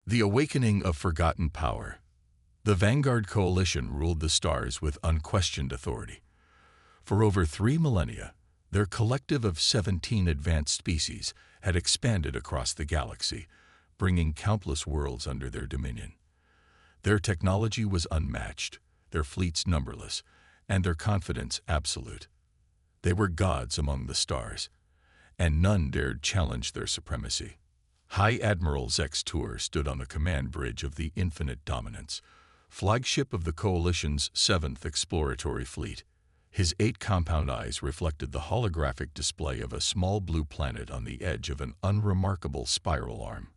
The Awakening of Forgotten Power. The Vanguard Coalition ruled the stars with unquestioned authority. For over 3 millennia, their collective of 17 advanced species had expanded across the galaxy, bringing countless worlds under their dominion. Their technology was unmatched, their fleets numberless, and their confidence absolute. They were gods among the stars, and none dared challenge their supremacy. High Admiral Zex Tour stood on the command bridge of the Infinite Dominance, flagship of the Coalition's 7th Exploratory Fleet. His 8 compound eyes reflected the holographic display of a small blue planet on the edge of an unremarkable spiral arm.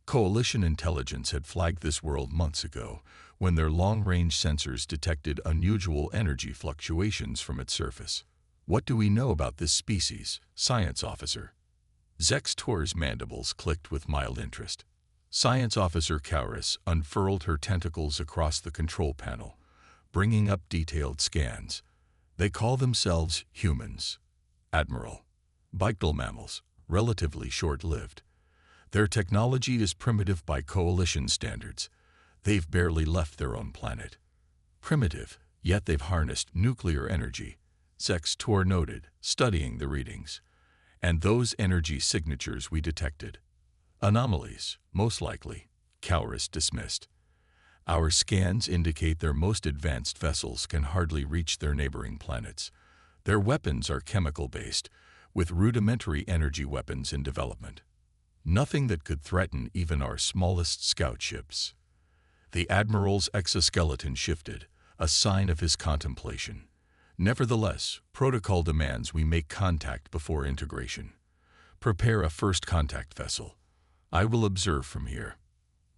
Coalition intelligence had flagged this world months ago, when their long-range sensors detected unusual energy fluctuations from its surface. "What do we know about this species, Science Officer?" Zex Tour's mandibles clicked with mild interest. Science Officer Kauris unfurled her tentacles across the control panel, bringing up detailed scans. "They call themselves humans, Admiral. Bipedal mammals, relatively short-lived. Their technology is primitive by Coalition standards. They've barely left their own planet. Primitive, yet they've harnessed nuclear energy," Zex Tour noted, studying the readings. "And those energy signatures we detected. Anomalies, most likely," Kauris dismissed. "Our scans indicate their most advanced vessels can hardly reach their neighboring planets. Their weapons are chemical-based, with rudimentary energy weapons in development. Nothing that could threaten even our smallest scout ships." The Admiral's exoskeleton shifted, a sign of his contemplation. "Nevertheless, protocol demands we make contact before integration. Prepare a first contact vessel. I will observe from here."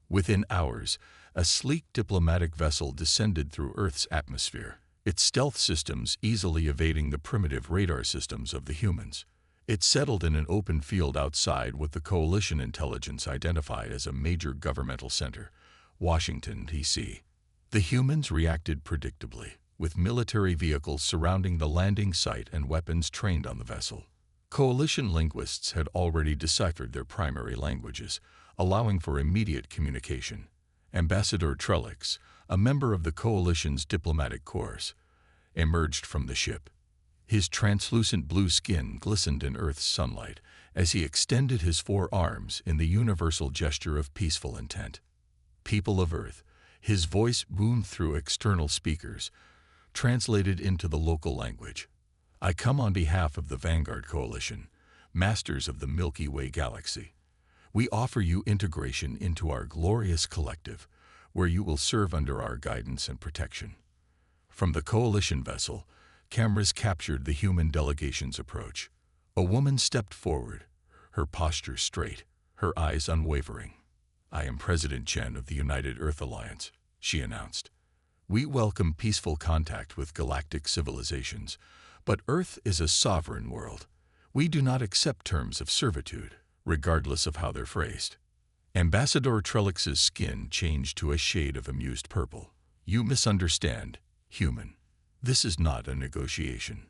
Within hours, a sleek diplomatic vessel descended through Earth's atmosphere, its stealth systems easily evading the primitive radar systems of the humans. It settled in an open field outside what the Coalition intelligence identified as a major governmental center, Washington, D.C. The humans reacted predictably, with military vehicles surrounding the landing site and weapons trained on the vessel. Coalition linguists had already deciphered their primary languages, allowing for immediate communication. Ambassador Trellix, a member of the Coalition's diplomatic corps, emerged from the ship. His translucent blue skin glistened in Earth's sunlight as he extended his 4 arms in the universal gesture of peaceful intent. "People of Earth," his voice boomed through external speakers, translated into the local language. "I come on behalf of the Vanguard Coalition, masters of the Milky Way galaxy. We offer you integration into our glorious collective, where you will serve under our guidance and protection." From the Coalition vessel, cameras captured the human delegation's approach. A woman stepped forward, her posture straight, her eyes unwavering. "I am President Chen of the United Earth Alliance," she announced. "We welcome peaceful contact with galactic civilizations, but Earth is a sovereign world. We do not accept terms of servitude, regardless of how they're phrased." Ambassador Trellix's skin changed to a shade of amused purple. "You misunderstand, human. This is not a negotiation.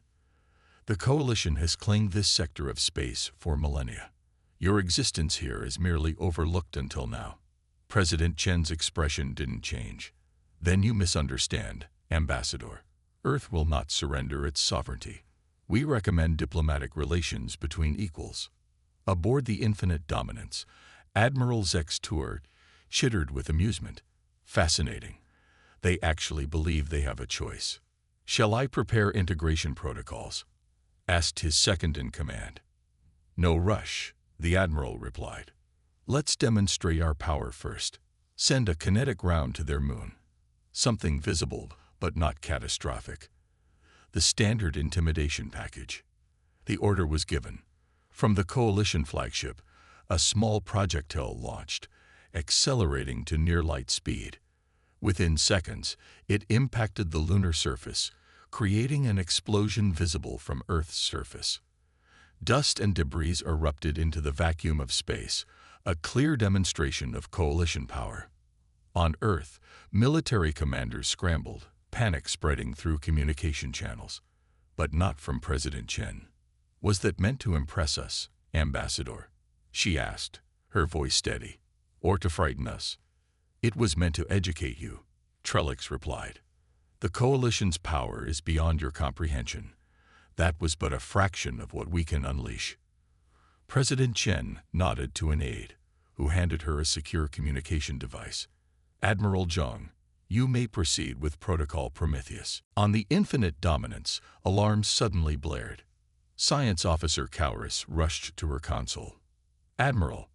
The Coalition has claimed this sector of space for millennia. Your existence here is merely overlooked until now." President Chen's expression didn't change. "Then you misunderstand, Ambassador. Earth will not surrender its sovereignty. We recommend diplomatic relations between equals." Aboard the Infinite Dominance, Admiral Zex Tour chittered with amusement. "Fascinating. They actually believe they have a choice." "Shall I prepare integration protocols?" asked his second-in-command. "No rush," the Admiral replied. "Let's demonstrate our power first. Send a kinetic round to their moon. Something visible, but not catastrophic. The standard intimidation package." The order was given. From the Coalition flagship, a small projectile launched, accelerating to near-light speed. Within seconds, it impacted the lunar surface, creating an explosion visible from Earth's surface. Dust and debris erupted into the vacuum of space, a clear demonstration of Coalition power. On Earth, military commanders scrambled, panic spreading through communication channels. But not from President Chen. "Was that meant to impress us, Ambassador?" she asked, her voice steady. "Or to frighten us?" It was meant to educate you, Trellix replied. The Coalition's power is beyond your comprehension. That was but a fraction of what we can unleash. President Chen nodded to an aide, who handed her a secure communication device. Admiral Zheng, you may proceed with Protocol Prometheus. On the Infinite Dominance, alarms suddenly blared. Science Officer Cowris rushed to her console. Admiral,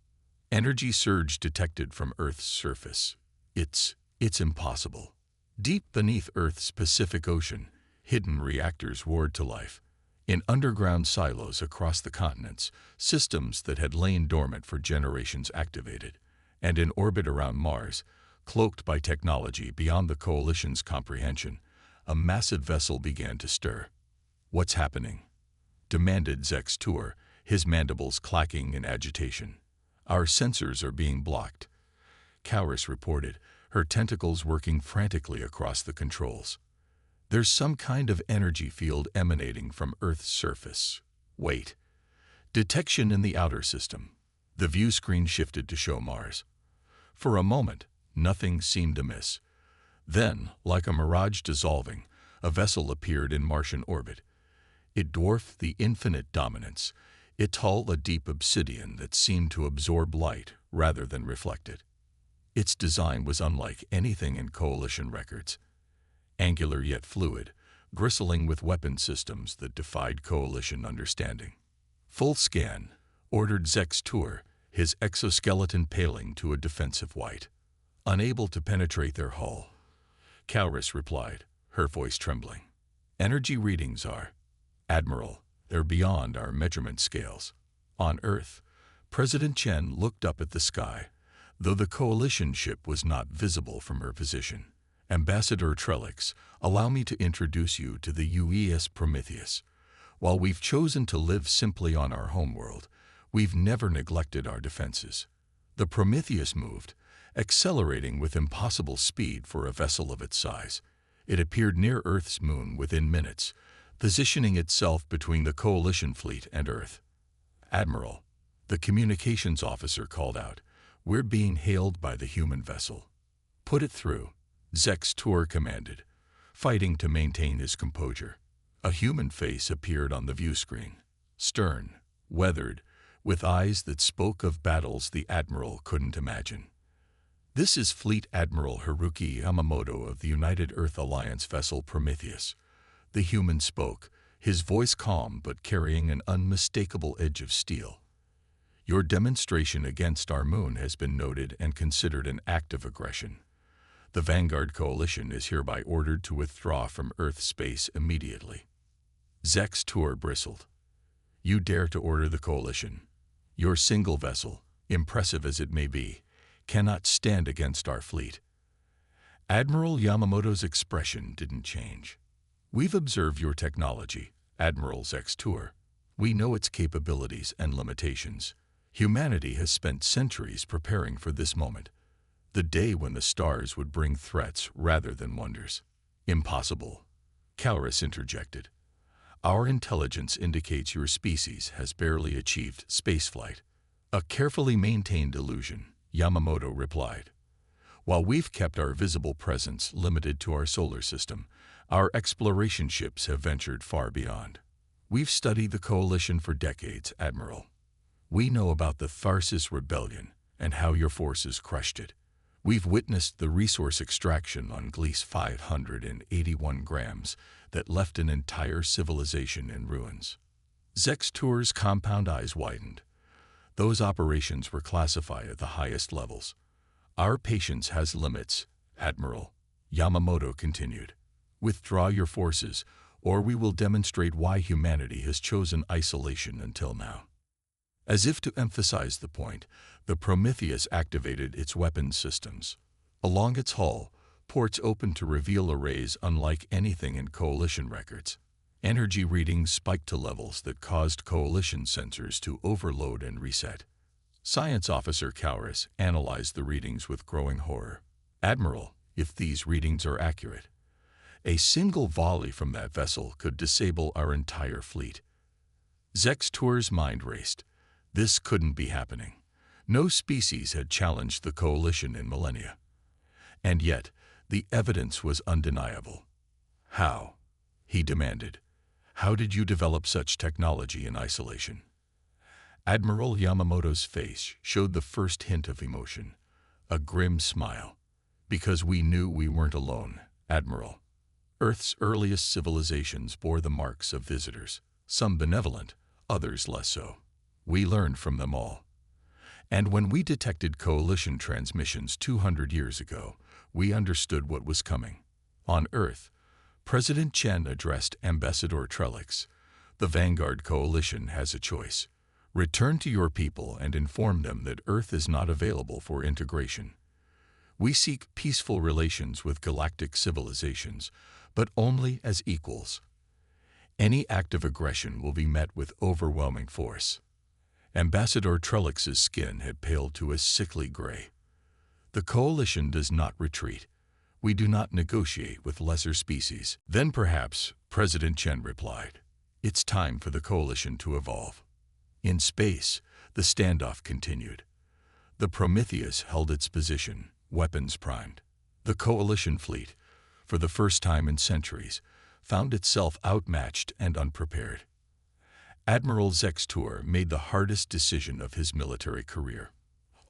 energy surge detected from Earth's surface. It's impossible. Deep beneath Earth's Pacific Ocean, hidden reactors roared to life. In underground silos across the continents, systems that had lain dormant for generations activated. And in orbit around Mars, cloaked by technology beyond the Coalition's comprehension, a massive vessel began to stir. What's happening? Demanded Zek's Tour, his mandibles clacking in agitation. Our sensors are being blocked. Cowris reported, her tentacles working frantically across the controls. There's some kind of energy field emanating from Earth's surface. Wait. Detection in the outer system. The view screen shifted to show Mars. For a moment, nothing seemed amiss. Then, like a mirage dissolving, a vessel appeared in Martian orbit. It dwarfed the Infinite Dominance, a deep obsidian that seemed to absorb light rather than reflect it. Its design was unlike anything in Coalition records. Angular yet fluid, bristling with weapon systems that defied Coalition understanding. Full scan, ordered Zek's Tour, his exoskeleton paling to a defensive white. Unable to penetrate their hull, Cowris replied, her voice trembling. Energy readings are, Admiral, they're beyond our measurement scales. On Earth, President Chen looked up at the sky, though the Coalition ship was not visible from her position. Ambassador Trellix, allow me to introduce you to the UES Prometheus. While we've chosen to live simply on our homeworld, we've never neglected our defenses. The Prometheus moved, accelerating with impossible speed for a vessel of its size. It appeared near Earth's moon within minutes, positioning itself between the Coalition fleet and Earth. Admiral, the communications officer called out, we're being hailed by the human vessel. Put it through, Zek's Tour commanded, fighting to maintain his composure. A human face appeared on the view screen, stern, weathered, with eyes that spoke of battles the Admiral couldn't imagine. This is Fleet Admiral Haruki Yamamoto of the United Earth Alliance vessel Prometheus. The human spoke, his voice calm but carrying an unmistakable edge of steel. Your demonstration against our moon has been noted and considered an act of aggression. The Vanguard Coalition is hereby ordered to withdraw from Earth space immediately. Zek's Tour bristled. You dare to order the Coalition? Your single vessel, impressive as it may be, cannot stand against our fleet. Admiral Yamamoto's expression didn't change. We've observed your technology, Admiral Zek's Tour. We know its capabilities and limitations. Humanity has spent centuries preparing for this moment, the day when the stars would bring threats rather than wonders. Impossible, Cowris interjected. Our intelligence indicates your species has barely achieved spaceflight. A carefully maintained illusion, Yamamoto replied. While we've kept our visible presence limited to our solar system, our exploration ships have ventured far beyond. We've studied the Coalition for decades, Admiral. We know about the Tharsis Rebellion and how your forces crushed it. We've witnessed the resource extraction on Gliese 581 grams that left an entire civilization in ruins. Zek's Tour's compound eyes widened. Those operations were classified at the highest levels. Our patience has limits, Admiral, Yamamoto continued. Withdraw your forces, or we will demonstrate why humanity has chosen isolation until now. As if to emphasize the point, the Prometheus activated its weapons systems. Along its hull, ports opened to reveal arrays unlike anything in Coalition records. Energy readings spiked to levels that caused Coalition sensors to overload and reset. Science Officer Cowris analyzed the readings with growing horror. Admiral, if these readings are accurate, a single volley from that vessel could disable our entire fleet. Zek's Tour's mind raced. This couldn't be happening. No species had challenged the Coalition in millennia. And yet, the evidence was undeniable. How? He demanded. How did you develop such technology in isolation? Admiral Yamamoto's face showed the first hint of emotion, a grim smile. Because we knew we weren't alone, Admiral. Earth's earliest civilizations bore the marks of visitors, some benevolent, others less so. We learned from them all. And when we detected coalition transmissions 200 years ago, we understood what was coming. On Earth, President Chen addressed Ambassador Trellix. The Vanguard Coalition has a choice. Return to your people and inform them that Earth is not available for integration. We seek peaceful relations with galactic civilizations, but only as equals. Any act of aggression will be met with overwhelming force. Ambassador Trellix's skin had paled to a sickly gray. The coalition does not retreat. We do not negotiate with lesser species. Then perhaps, President Chen replied, it's time for the coalition to evolve. In space, the standoff continued. The Prometheus held its position, weapons primed. The coalition fleet, for the first time in centuries, found itself outmatched and unprepared. Admiral Zextur made the hardest decision of his military career.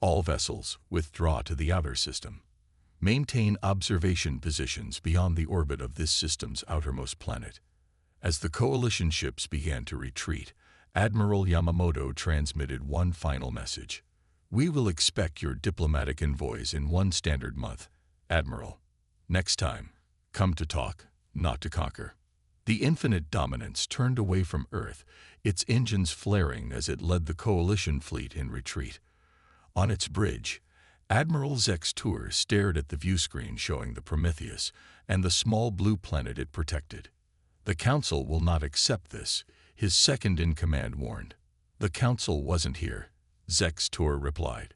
All vessels withdraw to the outer system. Maintain observation positions beyond the orbit of this system's outermost planet. As the coalition ships began to retreat, Admiral Yamamoto transmitted one final message. We will expect your diplomatic envoys in 1 standard month, Admiral. Next time, come to talk, not to conquer. The Infinite Dominance turned away from Earth, its engines flaring as it led the coalition fleet in retreat. On its bridge, Admiral Zextur stared at the viewscreen showing the Prometheus and the small blue planet it protected. The Council will not accept this, his second-in-command warned. The Council wasn't here, Zextur replied.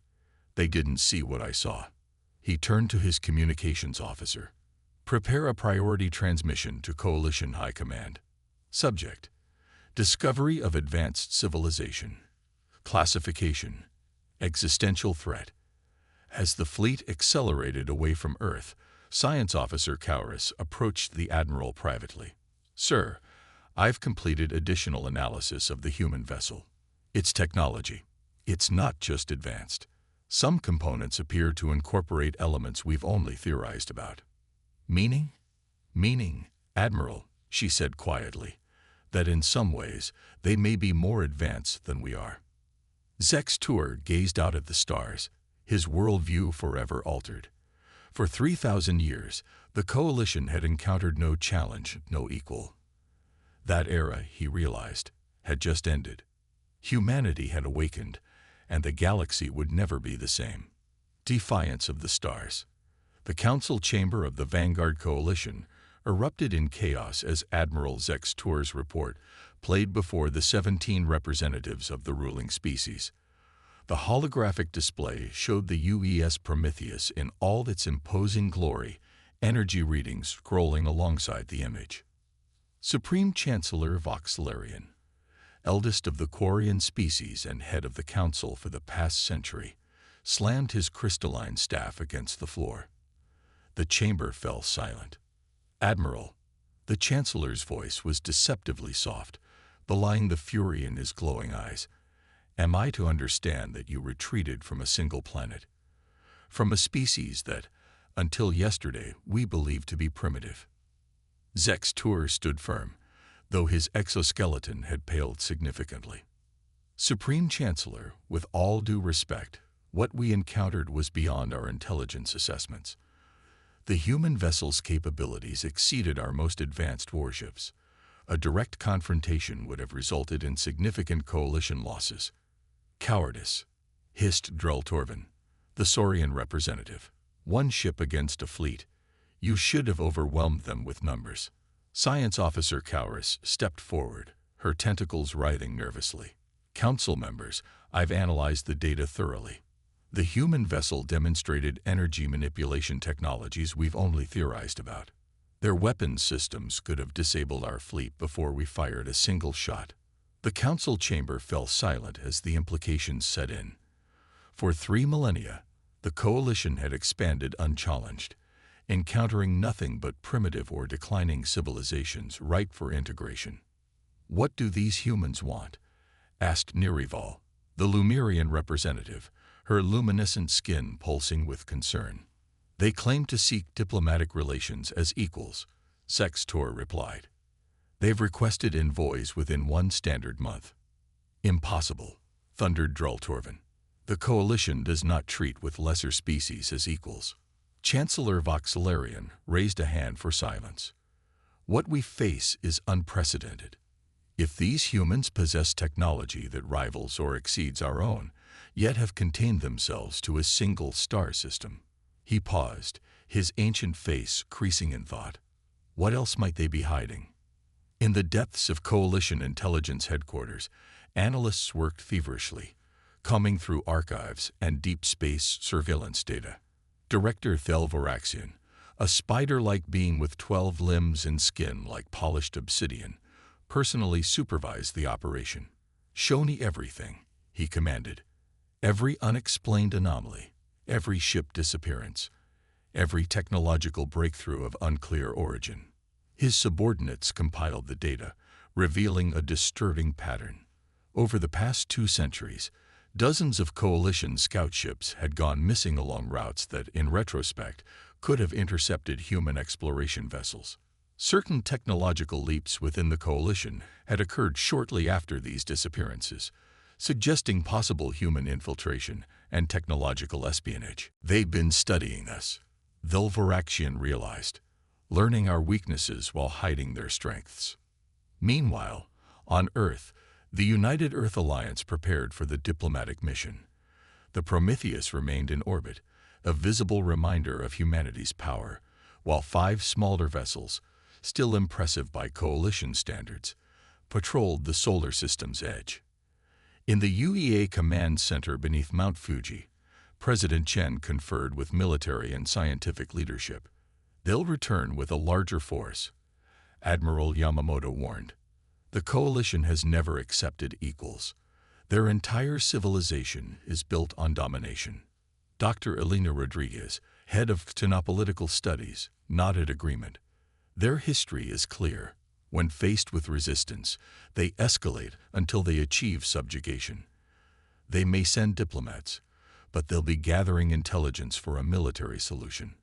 They didn't see what I saw. He turned to his communications officer. Prepare a priority transmission to Coalition High Command. Subject: Discovery of advanced civilization. Classification: Existential threat. As the fleet accelerated away from Earth, Science Officer Cowris approached the Admiral privately. Sir, I've completed additional analysis of the human vessel. Its technology. It's not just advanced. Some components appear to incorporate elements we've only theorized about. Meaning? Meaning, Admiral, she said quietly, that in some ways they may be more advanced than we are. Zextur gazed out at the stars, his worldview forever altered. For 3,000 years, the Coalition had encountered no challenge, no equal. That era, he realized, had just ended. Humanity had awakened, and the galaxy would never be the same. Defiance of the stars. The council chamber of the Vanguard Coalition erupted in chaos as Admiral Zextur's report played before the 17 representatives of the ruling species. The holographic display showed the UES Prometheus in all its imposing glory, energy readings scrolling alongside the image. Supreme Chancellor Voxlarian, eldest of the Quarian species and head of the Council for the past century, slammed his crystalline staff against the floor. The chamber fell silent. Admiral, the Chancellor's voice was deceptively soft, belying the fury in his glowing eyes. Am I to understand that you retreated from a single planet? From a species that, until yesterday, we believed to be primitive? Zextur stood firm, though his exoskeleton had paled significantly. Supreme Chancellor, with all due respect, what we encountered was beyond our intelligence assessments. The human vessel's capabilities exceeded our most advanced warships. A direct confrontation would have resulted in significant coalition losses. Cowardice, hissed Drell-Torvin, the Saurian representative. One ship against a fleet. You should have overwhelmed them with numbers. Science Officer Cowris stepped forward, her tentacles writhing nervously. Council members, I've analyzed the data thoroughly. The human vessel demonstrated energy manipulation technologies we've only theorized about. Their weapons systems could have disabled our fleet before we fired a single shot. The council chamber fell silent as the implications set in. For 3 millennia, the coalition had expanded unchallenged. encountering nothing but primitive or declining civilizations ripe for integration. "What do these humans want?" asked Nerival, the Lumerian representative, her luminescent skin pulsing with concern. "They claim to seek diplomatic relations as equals," Sextor replied. "They've requested envoys within one standard month." "Impossible," thundered Drultorvin. "The Coalition does not treat with lesser species as equals." Chancellor Voxelarian raised a hand for silence. "What we face is unprecedented. If these humans possess technology that rivals or exceeds our own, yet have contained themselves to a single star system." He paused, his ancient face creasing in thought. What else might they be hiding? In the depths of Coalition Intelligence Headquarters, analysts worked feverishly, combing through archives and deep space surveillance data. Director Thelvoraxian, a spider-like being with 12 limbs and skin like polished obsidian, personally supervised the operation. "Show me everything," he commanded. "Every unexplained anomaly, every ship disappearance, every technological breakthrough of unclear origin." His subordinates compiled the data, revealing a disturbing pattern. Over the past 2 centuries, dozens of Coalition scout ships had gone missing along routes that, in retrospect, could have intercepted human exploration vessels. Certain technological leaps within the Coalition had occurred shortly after these disappearances, suggesting possible human infiltration and technological espionage. "They've been studying us," Thelvoraxian realized, "learning our weaknesses while hiding their strengths." Meanwhile, on Earth, the United Earth Alliance prepared for the diplomatic mission. The Prometheus remained in orbit, a visible reminder of humanity's power, while 5 smaller vessels, still impressive by Coalition standards, patrolled the solar system's edge. In the UEA Command Center beneath Mount Fuji, President Chen conferred with military and scientific leadership. "They'll return with a larger force," Admiral Yamamoto warned. "The Coalition has never accepted equals. Their entire civilization is built on domination." Dr. Elena Rodriguez, head of Ctenopolitical Studies, nodded agreement. "Their history is clear. When faced with resistance, they escalate until they achieve subjugation. They may send diplomats, but they'll be gathering intelligence for a military solution."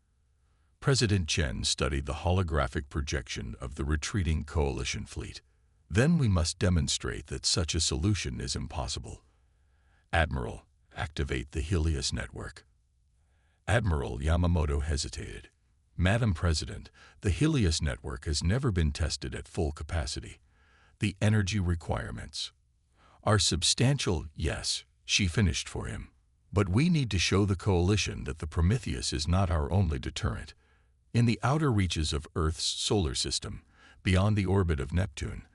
President Chen studied the holographic projection of the retreating Coalition fleet. "Then we must demonstrate that such a solution is impossible. Admiral, activate the Helios network." Admiral Yamamoto hesitated. "Madam President, the Helios network has never been tested at full capacity. The energy requirements are substantial." "Yes," she finished for him. "But we need to show the Coalition that the Prometheus is not our only deterrent." In the outer reaches of Earth's solar system, beyond the orbit of Neptune,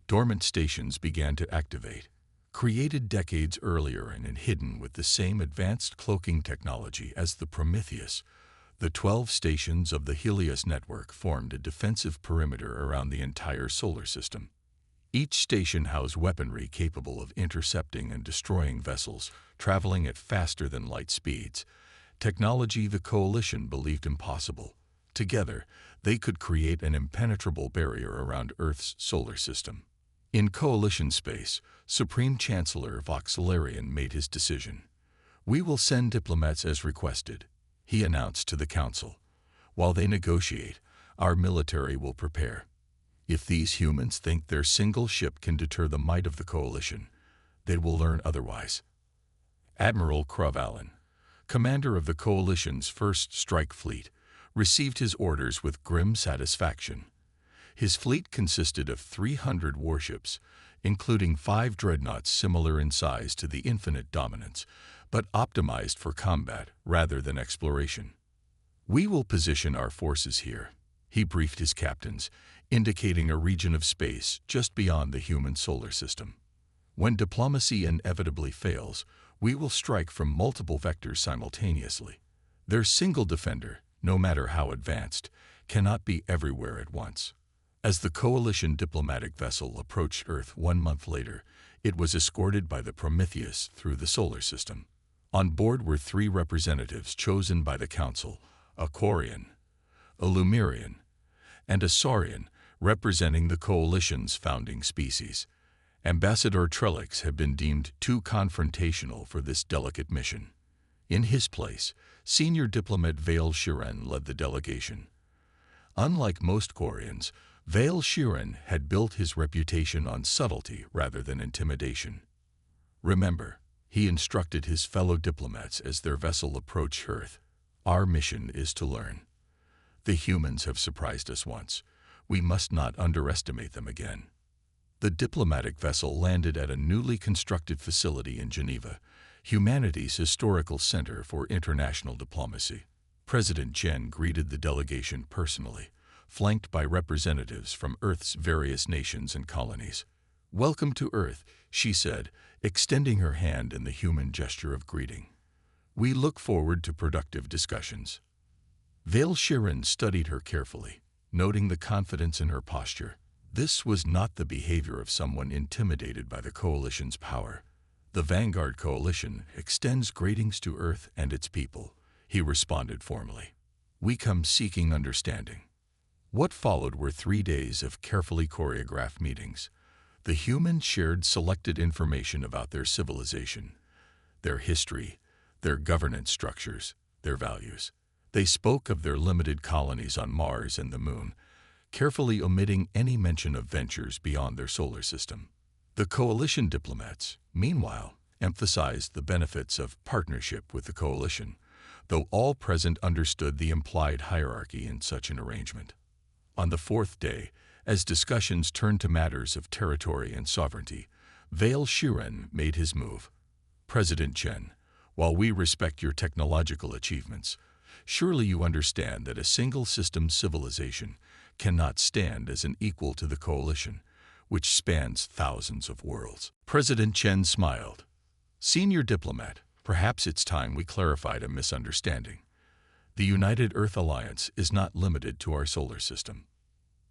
dormant stations began to activate. Created decades earlier and hidden with the same advanced cloaking technology as the Prometheus, the 12 stations of the Helios network formed a defensive perimeter around the entire solar system. Each station housed weaponry capable of intercepting and destroying vessels traveling at faster than light speeds, technology the Coalition believed impossible. Together, they could create an impenetrable barrier around Earth's solar system. In Coalition space, Supreme Chancellor Voxelarian made his decision. "We will send diplomats as requested," he announced to the Council. "While they negotiate, our military will prepare. If these humans think their single ship can deter the might of the Coalition, they will learn otherwise." Admiral Kravalan, commander of the Coalition's first strike fleet, received his orders with grim satisfaction. His fleet consisted of 300 warships, including 5 dreadnoughts similar in size to the Infinite Dominance, but optimized for combat rather than exploration. "We will position our forces here," he briefed his captains, indicating a region of space just beyond the human solar system. "When diplomacy inevitably fails, we will strike from multiple vectors simultaneously. Their single defender, no matter how advanced, cannot be everywhere at once." As the Coalition diplomatic vessel approached Earth 1 month later, it was escorted by the Prometheus through the solar system. On board were 3 representatives chosen by the Council: a Quarian, a Lemurian, and a Saurian, representing the coalition's founding species. Ambassador Trellix had been deemed too confrontational for this delicate mission. In his place, senior diplomat Vale Shiren led the delegation. Unlike most Quarians, Vale Shiren had built his reputation on subtlety rather than intimidation. Remember, he instructed his fellow diplomats as their vessel approached Earth. Our mission is to learn. The humans have surprised us once. We must not underestimate them again. The diplomatic vessel landed at a newly constructed facility in Geneva, humanity's historical center for international diplomacy. President Chen greeted the delegation personally, flanked by representatives from Earth's various nations and colonies. "Welcome to Earth," she said, extending her hand in the human gesture of greeting. "We look forward to productive discussions." Vale Shiren studied her carefully, noting the confidence in her posture. This was not the behavior of someone intimidated by the Coalition's power. "The Vanguard Coalition extends greetings to Earth and its people," he responded formally. "We come seeking understanding." What followed were 3 days of carefully choreographed meetings. The humans shared selected information about their civilization, their history, their governance structures, their values. They spoke of their limited colonies on Mars and the Moon, carefully omitting any mention of ventures beyond their solar system. The coalition diplomats, meanwhile, emphasized the benefits of partnership with the coalition, though all present understood the implied hierarchy in such an arrangement. On the 4th day, as discussions turned to matters of territory and sovereignty, Vale Shiren made his move. "President Chen, while we respect your technological achievements, surely you understand that a single-system civilization cannot stand as an equal to the coalition, which spans thousands of worlds." President Chen smiled. "Senior diplomat, perhaps it's time we clarified a misunderstanding. The United Earth Alliance is not limited to our solar system."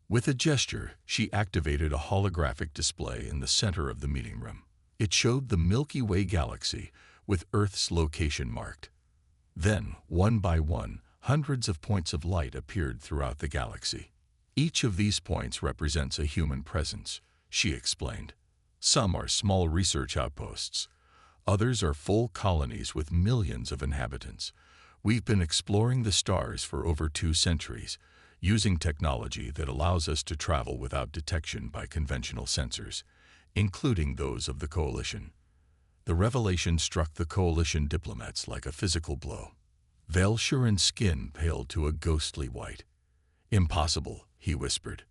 With a gesture, she activated a holographic display in the center of the meeting room. It showed the Milky Way galaxy with Earth's location marked. Then, one by one, hundreds of points of light appeared throughout the galaxy. "Each of these points represents a human presence," she explained. "Some are small research outposts. Others are full colonies with millions of inhabitants. We've been exploring the stars for over 2 centuries, using technology that allows us to travel without detection by conventional sensors, including those of the Coalition." The revelation struck the Coalition diplomats like a physical blow. Vale Shiren's skin paled to a ghostly white. "Impossible," he whispered.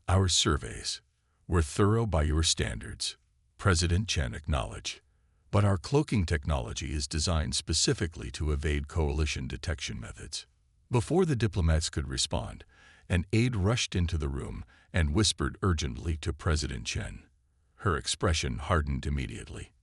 "Our surveys were thorough by your standards," President Chen acknowledged. "But our cloaking technology is designed specifically to evade Coalition detection methods." Before the diplomats could respond, an aide rushed into the room and whispered urgently to President Chen. Her expression hardened immediately.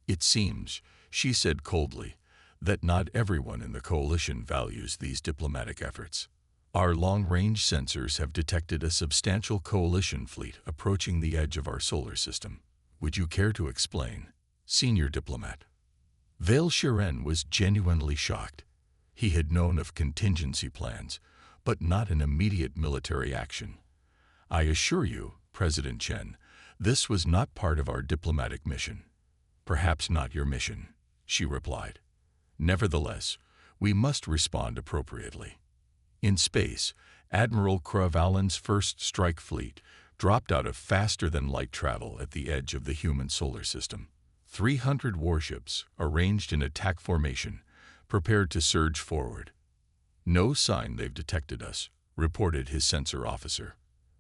"It seems," she said coldly, "that not everyone in the Coalition values these diplomatic efforts. Our long-range sensors have detected a substantial Coalition fleet approaching the edge of our solar system. Would you care to explain, senior diplomat?" Vale Shiren was genuinely shocked. He had known of contingency plans, but not an immediate military action. "I assure you, President Chen, this was not part of our diplomatic mission." "Perhaps not your mission," she replied. "Nevertheless, we must respond appropriately." In space, Admiral Kravalin's first strike fleet dropped out of faster-than-light travel at the edge of the human solar system. 300 warships, arranged in attack formation, prepared to surge forward. "No sign they've detected us," reported his sensor officer.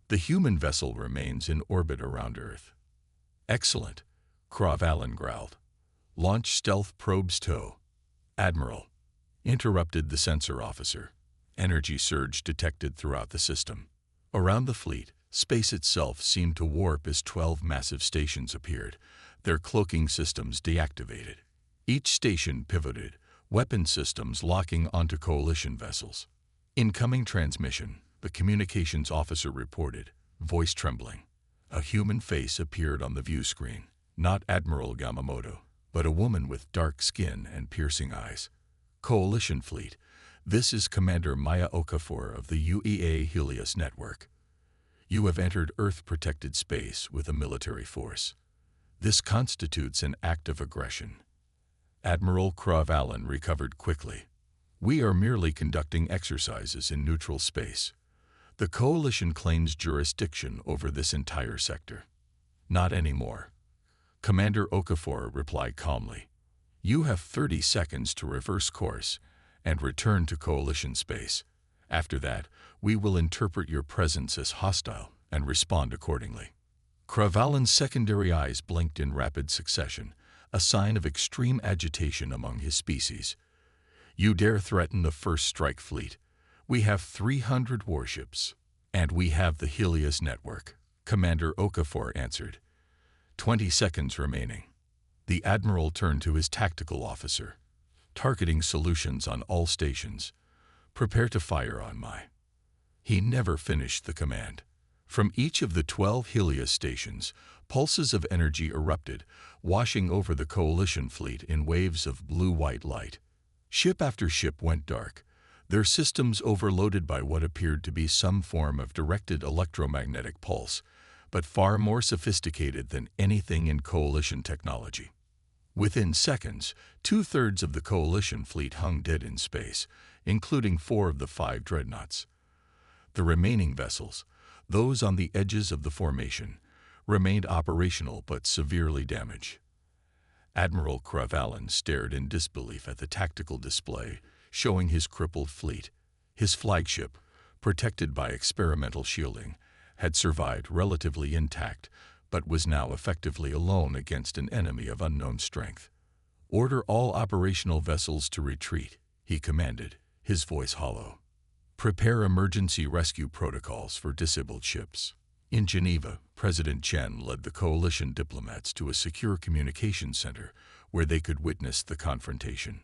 "The human vessel remains in orbit around Earth." "Excellent," Kravalin growled. "Launch stealth probes tow." "Admiral," interrupted the sensor officer. Energy surge detected throughout the system. Around the fleet, space itself seemed to warp as 12 massive stations appeared, their cloaking systems deactivated. Each station pivoted, weapon systems locking onto Coalition vessels. "Incoming transmission," the communications officer reported, voice trembling. A human face appeared on the view screen, not Admiral Yamamoto, but a woman with dark skin and piercing eyes. "Coalition fleet, This is Commander Maya Okafor of the UEA Helios Network. You have entered Earth-protected space with a military force. This constitutes an act of aggression. Admiral Krav Allen recovered quickly. We are merely conducting exercises in neutral space. The Coalition claims jurisdiction over this entire sector. Not anymore. Commander Okafor replied calmly. You have 30 seconds to reverse course and return to Coalition space. After that, we will interpret your presence as hostile and respond accordingly. Krav Allen's secondary eyes blinked in rapid succession, a sign of extreme agitation among his species. You dare threaten the First Strike Fleet. We have 300 warships, and we have the Helios Network, Commander Okafor answered. 20 seconds remaining. The Admiral turned to his tactical officer. Targeting solutions on all stations. Prepare to fire on my. He never finished the command. From each of the 12 Helios stations, pulses of energy erupted, washing over the Coalition fleet in waves of blue-white light. Ship after ship went dark, their systems overloaded by what appeared to be some form of directed electromagnetic pulse, but far more sophisticated than anything in Coalition technology. Within seconds, 2/3 of the Coalition fleet hung dead in space, including 4 of the 5 dreadnoughts. The remaining vessels, those on the edges of the formation, remained operational but severely damaged. Admiral Krav Allen stared in disbelief at the tactical display, showing his crippled fleet. His flagship, protected by experimental shielding, had survived relatively intact, but was now effectively alone against an enemy of unknown strength. Order all operational vessels to retreat, he commanded, his voice hollow. Prepare emergency rescue protocols for disabled ships. In Geneva, President Chen led the Coalition diplomats to a secure communications center where they could witness the confrontation.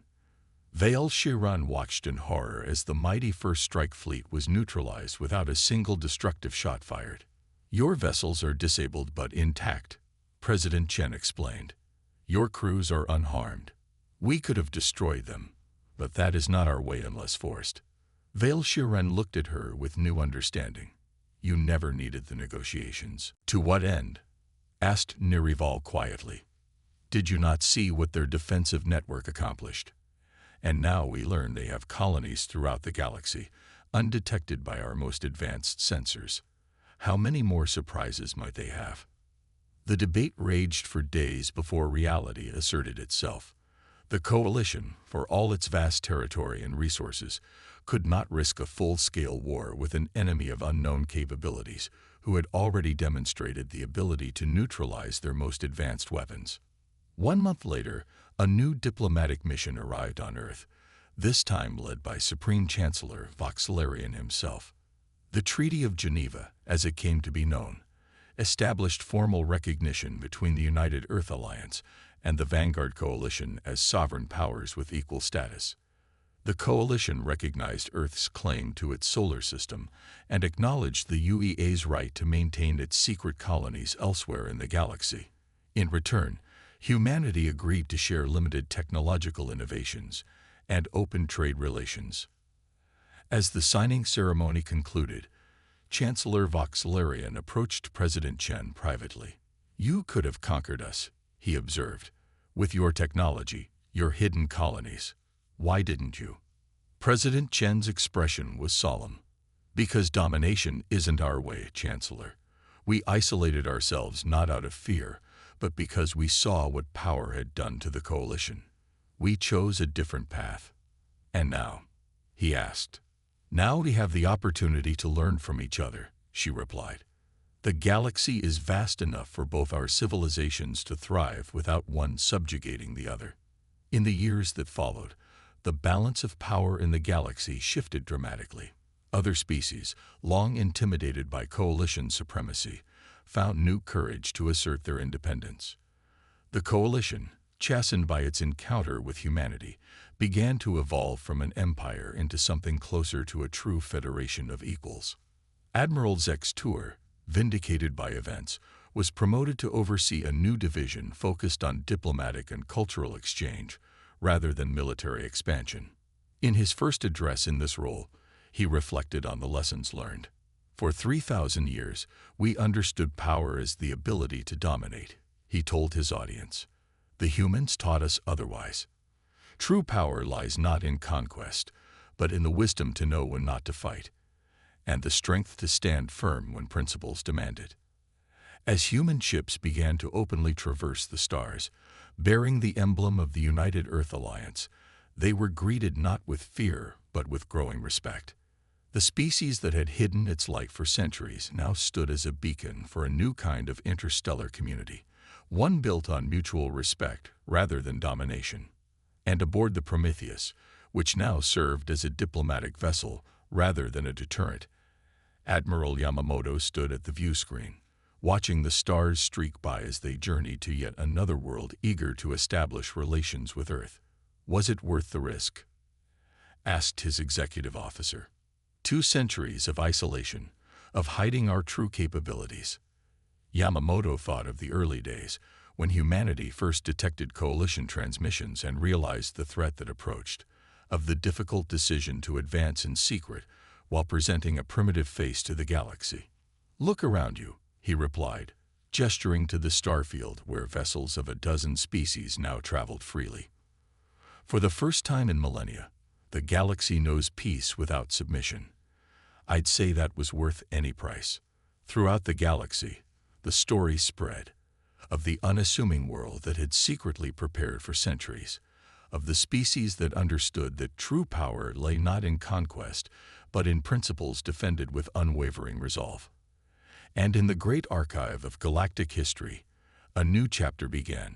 Vale Shiran watched in horror as the mighty First Strike Fleet was neutralized without a single destructive shot fired. Your vessels are disabled but intact, President Chen explained. Your crews are unharmed. We could have destroyed them, but that is not our way unless forced. Vale Shiran looked at her with new understanding. You never needed the negotiations. To what end? Asked Nirival quietly. Did you not see what their defensive network accomplished? And now we learn they have colonies throughout the galaxy, undetected by our most advanced sensors. How many more surprises might they have? The debate raged for days before reality asserted itself. The Coalition, for all its vast territory and resources, could not risk a full-scale war with an enemy of unknown capabilities who had already demonstrated the ability to neutralize their most advanced weapons. 1 month later, a new diplomatic mission arrived on Earth, this time led by Supreme Chancellor Voxelarian himself. The Treaty of Geneva, as it came to be known, established formal recognition between the United Earth Alliance and the Vanguard Coalition as sovereign powers with equal status. The Coalition recognized Earth's claim to its solar system and acknowledged the UEA's right to maintain its secret colonies elsewhere in the galaxy. In return, humanity agreed to share limited technological innovations and open trade relations. As the signing ceremony concluded, Chancellor Voxelarian approached President Chen privately. You could have conquered us, he observed, with your technology, your hidden colonies. Why didn't you? President Chen's expression was solemn. Because domination isn't our way, Chancellor. We isolated ourselves not out of fear, but because we saw what power had done to the Coalition. We chose a different path. And now? He asked. Now we have the opportunity to learn from each other, she replied. The galaxy is vast enough for both our civilizations to thrive without one subjugating the other. In the years that followed, the balance of power in the galaxy shifted dramatically. Other species, long intimidated by Coalition supremacy, found new courage to assert their independence. The Coalition, chastened by its encounter with humanity, began to evolve from an empire into something closer to a true federation of equals. Admiral Zek's tour, vindicated by events, was promoted to oversee a new division focused on diplomatic and cultural exchange rather than military expansion. In his first address in this role, he reflected on the lessons learned. For 3,000 years, we understood power as the ability to dominate, he told his audience. The humans taught us otherwise. True power lies not in conquest, but in the wisdom to know when not to fight, and the strength to stand firm when principles demand it. As human ships began to openly traverse the stars, bearing the emblem of the United Earth Alliance, they were greeted not with fear, but with growing respect. The species that had hidden its light for centuries now stood as a beacon for a new kind of interstellar community, one built on mutual respect rather than domination. And aboard the Prometheus, which now served as a diplomatic vessel rather than a deterrent, Admiral Yamamoto stood at the viewscreen, watching the stars streak by as they journeyed to yet another world eager to establish relations with Earth. Was it worth the risk? Asked his executive officer. 2 centuries of isolation, of hiding our true capabilities. Yamamoto thought of the early days, when humanity first detected coalition transmissions and realized the threat that approached, of the difficult decision to advance in secret while presenting a primitive face to the galaxy. Look around you, he replied, gesturing to the starfield where vessels of a dozen species now traveled freely. For the first time in millennia, the galaxy knows peace without submission. I'd say that was worth any price. Throughout the galaxy, the story spread, of the unassuming world that had secretly prepared for centuries, of the species that understood that true power lay not in conquest, but in principles defended with unwavering resolve. And in the great archive of galactic history, a new chapter began,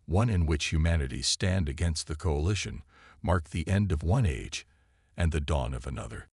one in which humanity's stand against the coalition marked the end of one age and the dawn of another.